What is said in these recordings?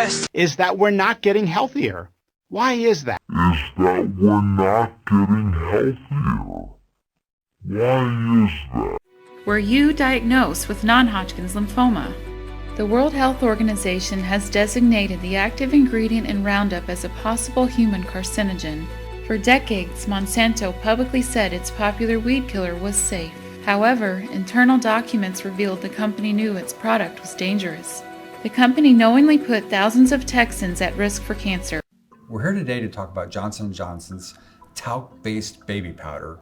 West is that we're not getting healthier. Why is that? Were you diagnosed with non-Hodgkin's lymphoma? The World Health Organization has designated the active ingredient in Roundup as a possible human carcinogen. For decades, Monsanto publicly said its popular weed killer was safe. However, internal documents revealed the company knew its product was dangerous. The company knowingly put thousands of Texans at risk for cancer. We're here today to talk about Johnson & Johnson's talc-based baby powder.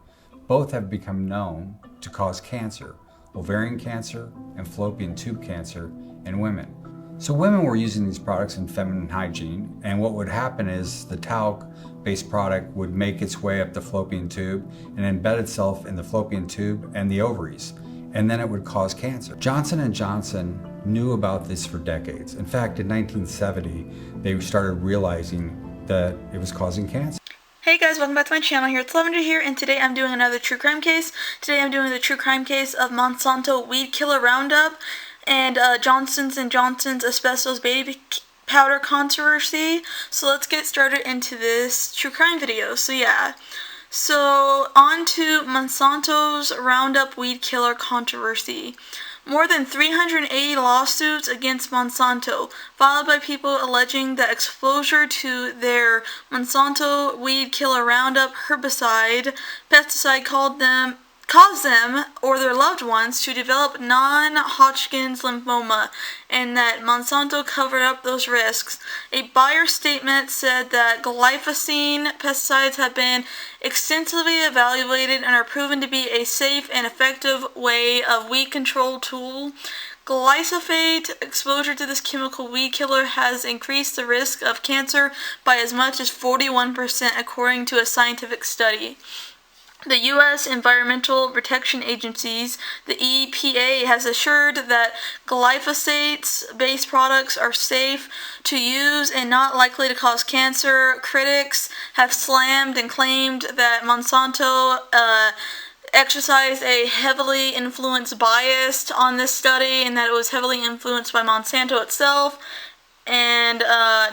Both have become known to cause cancer, ovarian cancer and fallopian tube cancer in women. So women were using these products in feminine hygiene, and what would happen is the talc-based product would make its way up the fallopian tube and embed itself in the fallopian tube and the ovaries, and then it would cause cancer. Johnson & Johnson knew about this for decades. In fact, in 1970, they started realizing that it was causing cancer. Hey guys, welcome back to my channel. Here it's Lavender here, and today I'm doing another true crime case. Today I'm doing the true crime case of Monsanto weed killer Roundup and Johnson & Johnson's asbestos baby powder controversy. So let's get started into this true crime video. So on to Monsanto's Roundup weed killer controversy. More than 380 lawsuits against Monsanto, filed by people alleging that exposure to their Monsanto weed killer Roundup pesticide caused them or their loved ones to develop non-Hodgkin's lymphoma, and that Monsanto covered up those risks. A Bayer statement said that glyphosate pesticides have been extensively evaluated and are proven to be a safe and effective way of weed control tool. Glyphosate exposure to this chemical weed killer has increased the risk of cancer by as much as 41%, according to a scientific study. The U.S. Environmental Protection Agencies, the EPA, has assured that glyphosate-based products are safe to use and not likely to cause cancer. Critics have slammed and claimed that Monsanto exercised a heavily influenced bias on this study, and that it was heavily influenced by Monsanto itself. And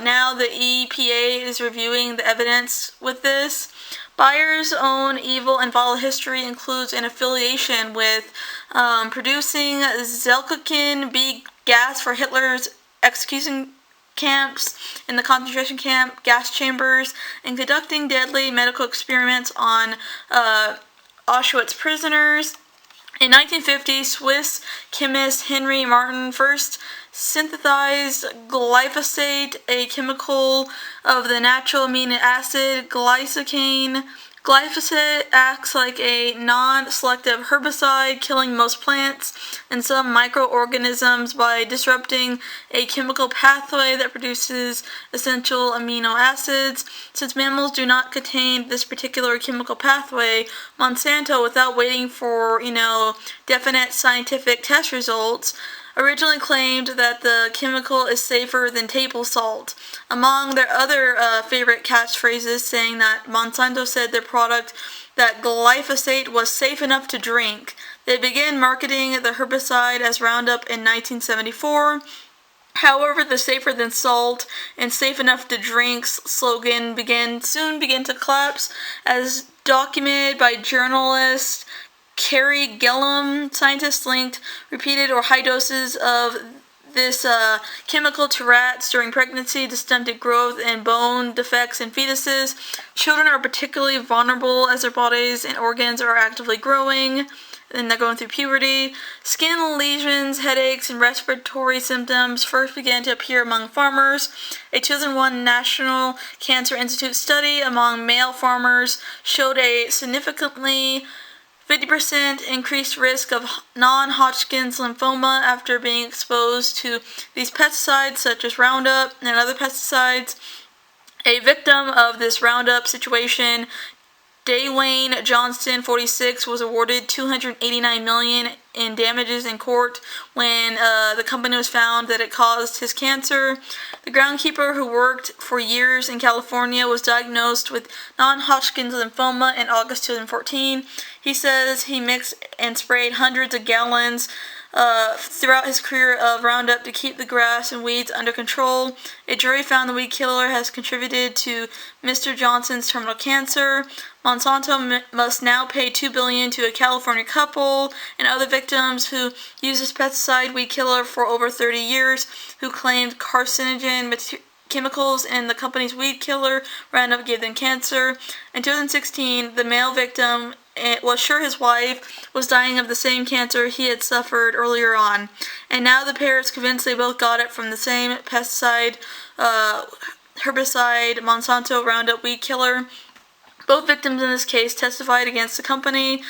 now the EPA is reviewing the evidence with this. Bayer's own evil and vile history includes an affiliation with producing Zelkowicz B gas for Hitler's execution camps in the concentration camp gas chambers, and conducting deadly medical experiments on Auschwitz prisoners. In 1950, Swiss chemist Henry Martin first synthesized glyphosate, a chemical of the natural amino acid glycine. Glyphosate acts like a non-selective herbicide, killing most plants and some microorganisms by disrupting a chemical pathway that produces essential amino acids. Since mammals do not contain this particular chemical pathway, Monsanto, without waiting for, definite scientific test results, originally claimed that the chemical is safer than table salt. Among their other favorite catchphrases, saying that Monsanto said their product, that glyphosate, was safe enough to drink. They began marketing the herbicide as Roundup in 1974. However, the safer than salt and safe enough to drink slogan soon began to collapse, as documented by journalist Carrie Gillum. Scientists linked repeated or high doses of this chemical to rats during pregnancy to stunted growth and bone defects in fetuses. Children are particularly vulnerable as their bodies and organs are actively growing and they're going through puberty. Skin lesions, headaches, and respiratory symptoms first began to appear among farmers. A 2001 National Cancer Institute study among male farmers showed a significantly 50% increased risk of non-Hodgkin's lymphoma after being exposed to these pesticides, such as Roundup and other pesticides. A victim of this Roundup situation, Dwayne Johnston, 46, was awarded $289 million in damages in court when the company was found that it caused his cancer. The groundskeeper who worked for years in California was diagnosed with non-Hodgkin's lymphoma in August 2014. He says he mixed and sprayed hundreds of gallons throughout his career of Roundup to keep the grass and weeds under control. A jury found the weed killer has contributed to Mr. Johnson's terminal cancer. Monsanto must now pay $2 billion to a California couple and other victims who used this pesticide weed killer for over 30 years, who claimed carcinogen chemicals in the company's weed killer Roundup gave them cancer. In 2016, the male victim was sure his wife was dying of the same cancer he had suffered earlier on, and now the pair is convinced they both got it from the same pesticide, herbicide, Monsanto Roundup weed killer. Both victims in this case testified against the company.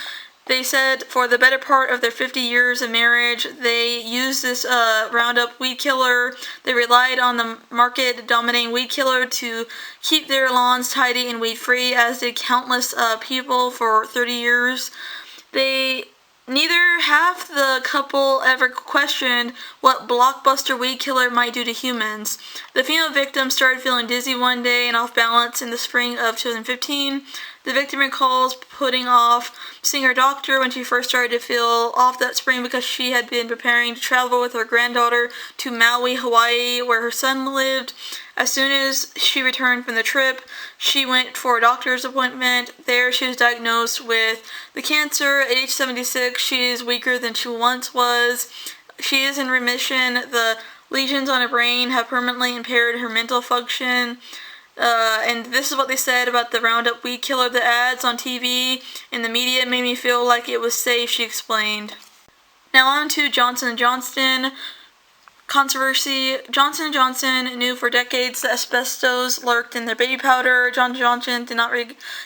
They said for the better part of their 50 years of marriage, they used this Roundup weed killer. They relied on the market-dominating weed killer to keep their lawns tidy and weed-free, as did countless people for 30 years. Neither half the couple ever questioned what blockbuster weed killer might do to humans. The female victim started feeling dizzy one day and off balance in the spring of 2015. The victim recalls putting off seeing her doctor when she first started to feel off that spring because she had been preparing to travel with her granddaughter to Maui, Hawaii, where her son lived. As soon as she returned from the trip, she went for a doctor's appointment. There, she was diagnosed with the cancer. At age 76, she is weaker than she once was. She is in remission. The lesions on her brain have permanently impaired her mental function. And this is what they said about the Roundup weed killer. The ads on TV and the media made me feel like it was safe, she explained. Now on to Johnson & Johnson controversy. Johnson & Johnson knew for decades that asbestos lurked in their baby powder. Johnson & Johnson did not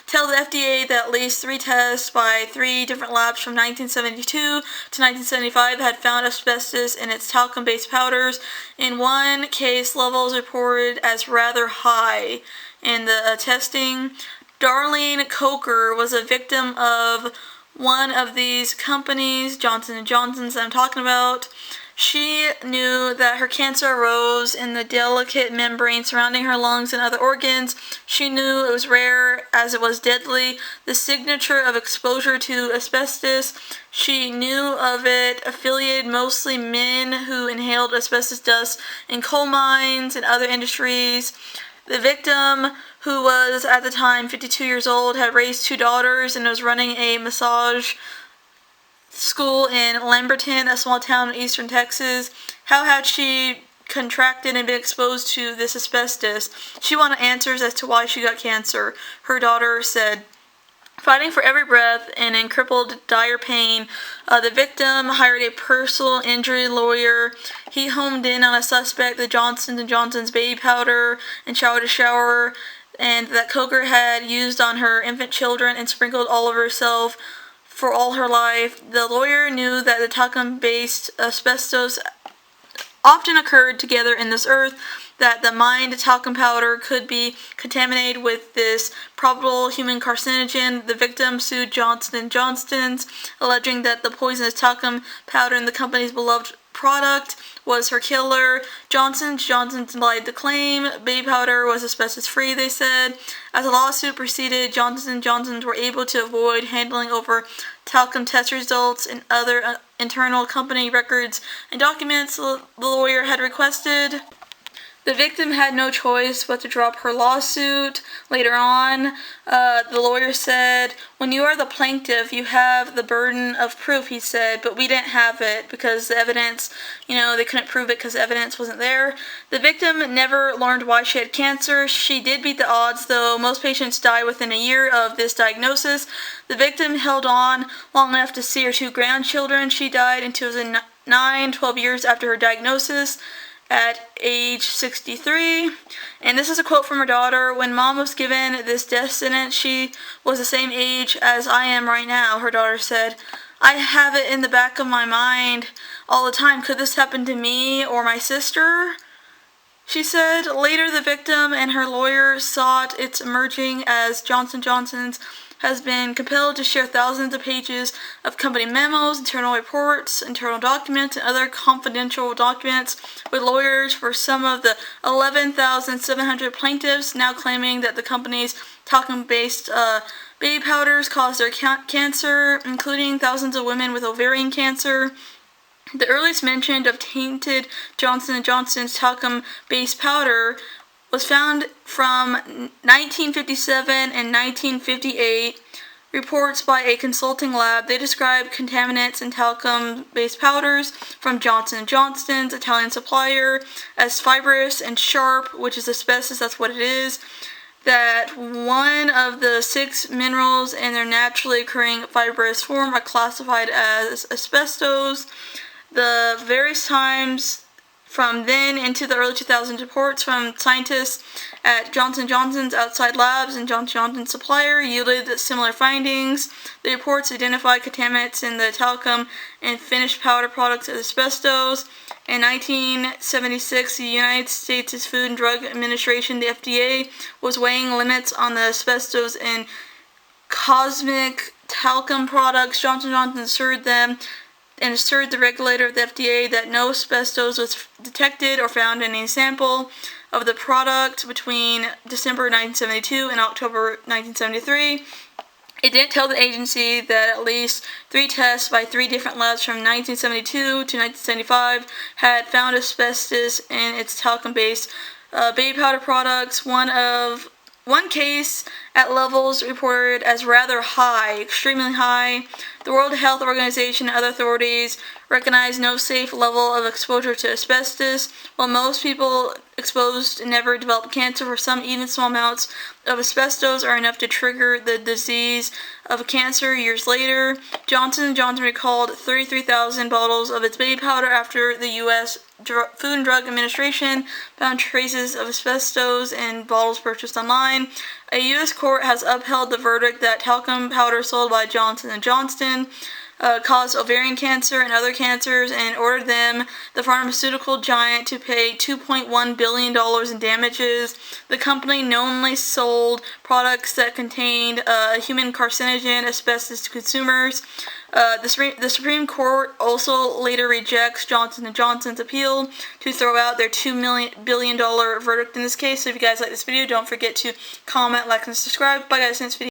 tell the FDA that at least 3 tests by 3 different labs from 1972 to 1975 had found asbestos in its talcum-based powders. In one case, levels reported as rather high in the testing. Darlene Coker was a victim of one of these companies, Johnson & Johnson's that I'm talking about. She knew that her cancer arose in the delicate membrane surrounding her lungs and other organs. She knew it was rare as it was deadly, the signature of exposure to asbestos. She knew of it affiliated mostly men who inhaled asbestos dust in coal mines and other industries. The victim, who was at the time 52 years old, had raised 2 daughters and was running a massage school in Lamberton, a small town in eastern Texas. How had she contracted and been exposed to this asbestos? She wanted answers as to why she got cancer. Her daughter said, fighting for every breath and in crippled, dire pain, the victim hired a personal injury lawyer. He homed in on a suspect, the Johnson & Johnson's baby powder and shower to shower, and that Coker had used on her infant children and sprinkled all over herself for all her life. The lawyer knew that the talcum-based asbestos often occurred together in this earth, that the mined talcum powder could be contaminated with this probable human carcinogen. The victim sued Johnson & Johnson's, alleging that the poisonous talcum powder in the company's beloved product was her killer. Johnson & Johnson denied the claim. Baby powder was asbestos-free, they said. As the lawsuit proceeded, Johnson & Johnson were able to avoid handling over talcum test results and other internal company records and documents the lawyer had requested. The victim had no choice but to drop her lawsuit. Later on, the lawyer said, when you are the plaintiff, you have the burden of proof, he said, but we didn't have it because the evidence, they couldn't prove it because the evidence wasn't there. The victim never learned why she had cancer. She did beat the odds, though most patients die within a year of this diagnosis. The victim held on long enough to see her 2 grandchildren. She died in 2009, 12 years after her diagnosis, at age 63. And this is a quote from her daughter. When Mom was given this death sentence, she was the same age as I am right now, her daughter said. I have it in the back of my mind all the time. Could this happen to me or my sister? She said. Later, the victim and her lawyer sought its emerging as Johnson & Johnson's has been compelled to share thousands of pages of company memos, internal reports, internal documents, and other confidential documents with lawyers for some of the 11,700 plaintiffs, now claiming that the company's talcum-based baby powders caused their cancer, including thousands of women with ovarian cancer. The earliest mention of tainted Johnson & Johnson's talcum-based powder was found from 1957 and 1958. Reports by a consulting lab, they described contaminants in talcum-based powders from Johnson & Johnson's Italian supplier as fibrous and sharp, which is asbestos, that's what it is. That one of the 6 minerals in their naturally occurring fibrous form are classified as asbestos. The various times from then into the early 2000s, reports from scientists at Johnson & Johnson's outside labs and Johnson & Johnson's supplier yielded similar findings. The reports identified contaminants in the talcum and finished powder products as asbestos. In 1976, the United States Food and Drug Administration, the FDA, was weighing limits on the asbestos in cosmetic talcum products. Johnson & Johnson assured them and assured the regulator of the FDA that no asbestos was detected or found in any sample of the product between December 1972 and October 1973. It didn't tell the agency that at least 3 tests by 3 different labs from 1972 to 1975 had found asbestos in its talcum-based baby powder products. One case at levels reported as rather high, extremely high. The World Health Organization and other authorities recognize no safe level of exposure to asbestos. While most people exposed never develop cancer, for some even small amounts of asbestos are enough to trigger the disease of cancer years later. Johnson & Johnson recalled 33,000 bottles of its baby powder after the U.S. Food and Drug Administration found traces of asbestos in bottles purchased online. A U.S. court has upheld the verdict that talcum powder sold by Johnson & Johnson caused ovarian cancer and other cancers, and ordered the pharmaceutical giant, to pay $2.1 billion in damages. The company knowingly sold products that contained human carcinogen asbestos to consumers. The Supreme Court also later rejects Johnson & Johnson's appeal to throw out their $2 billion verdict in this case. So if you guys like this video, don't forget to comment, like, and subscribe. Bye guys, in this video.